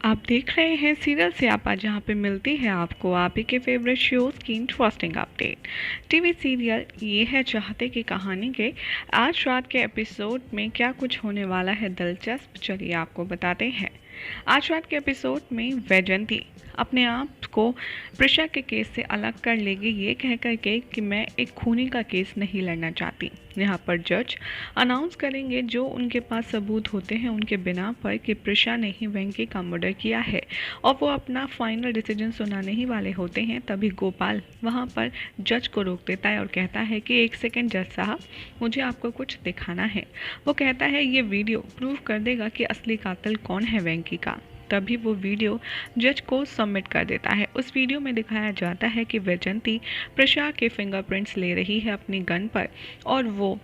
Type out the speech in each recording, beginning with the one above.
आप देख रहे हैं सीरियल स्यापा, जहां पे मिलती है आपको आप ही के फेवरेट शोज़ की इंटरेस्टिंग अपडेट। टीवी सीरियल ये है चाहते की कहानी के आज रात के एपिसोड में क्या कुछ होने वाला है दिलचस्प, चलिए आपको बताते हैं। आज रात के एपिसोड में वैजयंती अपने आप को प्रिशा के केस से अलग कर लेगी, ये कह कर के कि मैं एक खूनी का केस नहीं लड़ना चाहती। यहाँ पर जज अनाउंस करेंगे जो उनके पास सबूत होते हैं उनके बिना पर कि प्रिशा ने ही वेंकी का मर्डर किया है, और वो अपना फाइनल डिसीजन सुनाने ही वाले होते हैं। तभी गोपाल वहाँ पर जज को रोक देता है और कहता है कि एक सेकेंड जज साहब, मुझे आपको कुछ दिखाना है। वो कहता है ये वीडियो प्रूव कर देगा कि असली कातिल कौन है वेंकी का। तभी वो वीडियो जज को सबमिट कर देता है। उस वीडियो में दिखाया जाता है कि वैजयंती प्रिशा के फिंगरप्रिंट्स ले रही है अपनी गन पर, और वो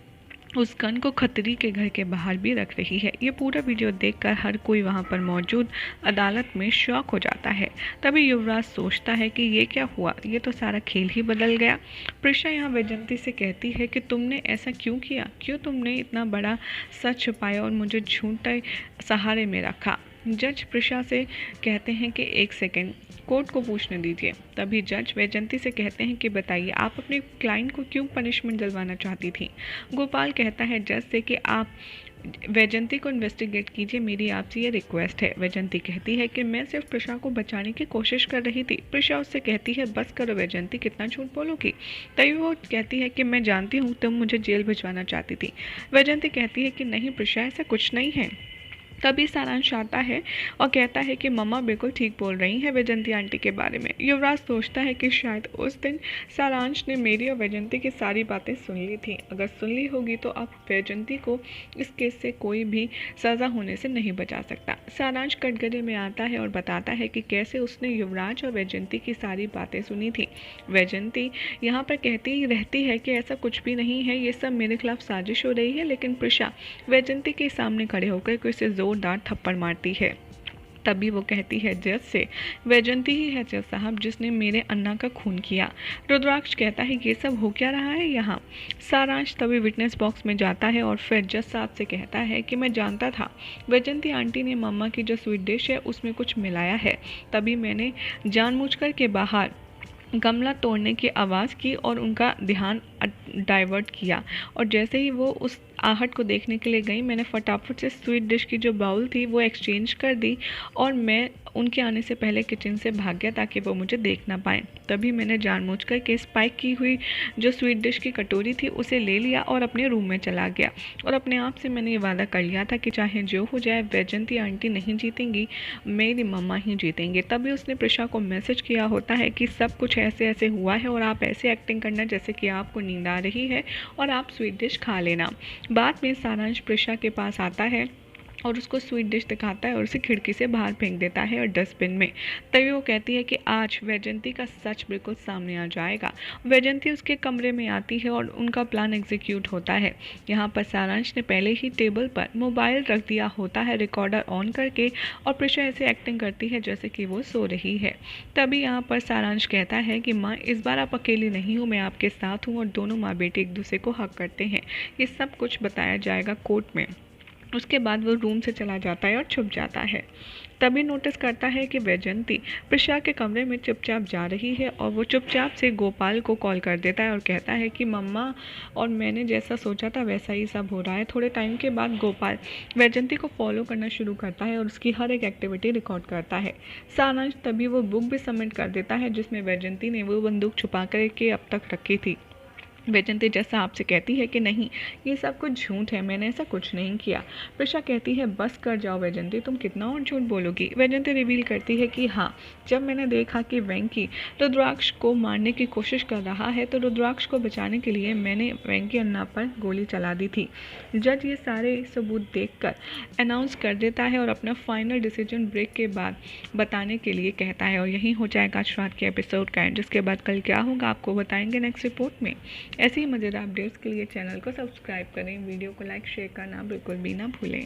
उस गन को खतरी के घर के बाहर भी रख रही है। ये पूरा वीडियो देखकर हर कोई वहाँ पर मौजूद अदालत में शॉक हो जाता है। तभी युवराज सोचता है कि ये क्या हुआ, ये तो सारा खेल ही बदल गया। प्रिशा यहाँ वैजयंती से कहती है कि तुमने ऐसा क्यों किया, क्यों तुमने इतना बड़ा सच छुपाया और मुझे झूठे सहारे में रखा। जज प्रिशा से कहते हैं कि एक सेकेंड, कोर्ट को पूछने दीजिए। तभी जज वैजयंती से कहते हैं कि बताइए आप अपने क्लाइंट को क्यों पनिशमेंट दिलवाना चाहती थी। गोपाल कहता है जज से कि आप वैजयंती को इन्वेस्टिगेट कीजिए, मेरी आपसे ये रिक्वेस्ट है। वैजयंती कहती है कि मैं सिर्फ प्रिशा को बचाने की कोशिश कर रही थी। प्रिशा उससे कहती है बस करो वैजयंती, कितना झूठ बोलोगी। तभी वो कहती है कि मैं जानती हूँ तुम मुझे जेल भिजवाना चाहती थी। वैजयंती कहती है कि नहीं प्रिशा, ऐसा कुछ नहीं है। तभी सारांश आता है और कहता है कि मम्मा बिल्कुल ठीक बोल रही हैं वैजयंती आंटी के बारे में। युवराज सोचता है कि शायद उस दिन सारांश ने मेरी और वैजयंती की सारी बातें सुन ली थी। अगर सुन ली होगी तो अब वैजयंती को इस केस से कोई भी सज़ा होने से नहीं बचा सकता। सारांश कटघरे में आता है और बताता है कि कैसे उसने युवराज और वैजयंती की सारी बातें सुनी थी। वैजयंती यहाँ पर कहती ही रहती है कि ऐसा कुछ भी नहीं है, ये सब मेरे खिलाफ साजिश हो रही है। लेकिन प्रिशा वैजयंती के सामने खड़े होकर उसे जोरदार थप्पड़ मारती है। तभी वो कहती है जज से, वैजयंती ही है जज साहब जिसने मेरे अन्ना का खून किया। रुद्राक्ष कहता है ये सब हो क्या रहा है यहाँ। सारांश तभी विटनेस बॉक्स में जाता है और फिर जज साहब से कहता है कि मैं जानता था वैजयंती आंटी ने मम्मा की जो स्वीट डिश है उसमें कुछ मिलाया है। तभी मैंने जानबूझकर के बाहर गमला तोड़ने की आवाज़ की और उनका ध्यान डाइवर्ट किया, और जैसे ही वो उस आहट को देखने के लिए गई, मैंने फटाफट से स्वीट डिश की जो बाउल थी वो एक्सचेंज कर दी और मैं उनके आने से पहले किचन से भाग गया ताकि वो मुझे देख ना पाए। तभी मैंने जानबूझकर के स्पाइक की हुई जो स्वीट डिश की कटोरी थी उसे ले लिया और अपने रूम में चला गया, और अपने आप से मैंने ये वादा कर लिया था कि चाहे जो हो जाए वैजयंती आंटी नहीं जीतेंगी, मेरी मम्मा ही जीतेंगे। तभी उसने प्रिशा को मैसेज किया होता है कि सब कुछ ऐसे ऐसे हुआ है और आप ऐसे एक्टिंग करना जैसे कि आपको नींद आ रही है और आप स्वीट डिश खा लेना। बाद में सारांश प्रिशा के पास आता है और उसको स्वीट डिश दिखाता है और उसे खिड़की से बाहर फेंक देता है और डस्टबिन में। तभी वो कहती है कि आज वैजयंती का सच बिल्कुल सामने आ जाएगा। वैजयंती उसके कमरे में आती है और उनका प्लान एग्जीक्यूट होता है। यहाँ पर सारांश ने पहले ही टेबल पर मोबाइल रख दिया होता है रिकॉर्डर ऑन करके, और प्रिशा ऐसे एक्टिंग करती है जैसे कि वो सो रही है। तभी यहाँ पर सारांश कहता है कि माँ इस बार आप अकेली नहीं हो, मैं आपके साथ हूँ और दोनों माँ बेटी एक दूसरे को हक करते हैं। ये सब कुछ बताया जाएगा कोर्ट में। उसके बाद वो रूम से चला जाता है और छुप जाता है। तभी नोटिस करता है कि वैजयंती प्रिशा के कमरे में चुपचाप जा रही है, और वो चुपचाप से गोपाल को कॉल कर देता है और कहता है कि मम्मा और मैंने जैसा सोचा था वैसा ही सब हो रहा है। थोड़े टाइम के बाद गोपाल वैजयंती को फॉलो करना शुरू करता है और उसकी हर एक एक्टिविटी रिकॉर्ड करता है। सारांश तभी वो बुक भी सबमिट कर देता है जिसमें वैजयंती ने वो बंदूक छुपा कर के अब तक रखी थी। वैजयंती जैसा आपसे कहती है कि नहीं, ये सब कुछ झूठ है, मैंने ऐसा कुछ नहीं किया। प्रिशा कहती है बस कर जाओ वैजयंती, तुम कितना और झूठ बोलोगी। वैजयंती रिवील करती है कि हाँ, जब मैंने देखा कि वेंकी रुद्राक्ष को मारने की कोशिश कर रहा है तो रुद्राक्ष को बचाने के लिए मैंने वेंकी अन्ना पर गोली चला दी थी। जज ये सारे सबूत देखकर अनाउंस कर देता है और अपना फाइनल डिसीजन ब्रेक के बाद बताने के लिए कहता है, और यही हो जाएगा आज रात के एपिसोड का एंड। जिसके बाद कल क्या होगा आपको बताएंगे नेक्स्ट रिपोर्ट में। ऐसी ही मज़ेदार अपडेट्स के लिए चैनल को सब्सक्राइब करें, वीडियो को लाइक शेयर करना बिल्कुल भी ना भूलें।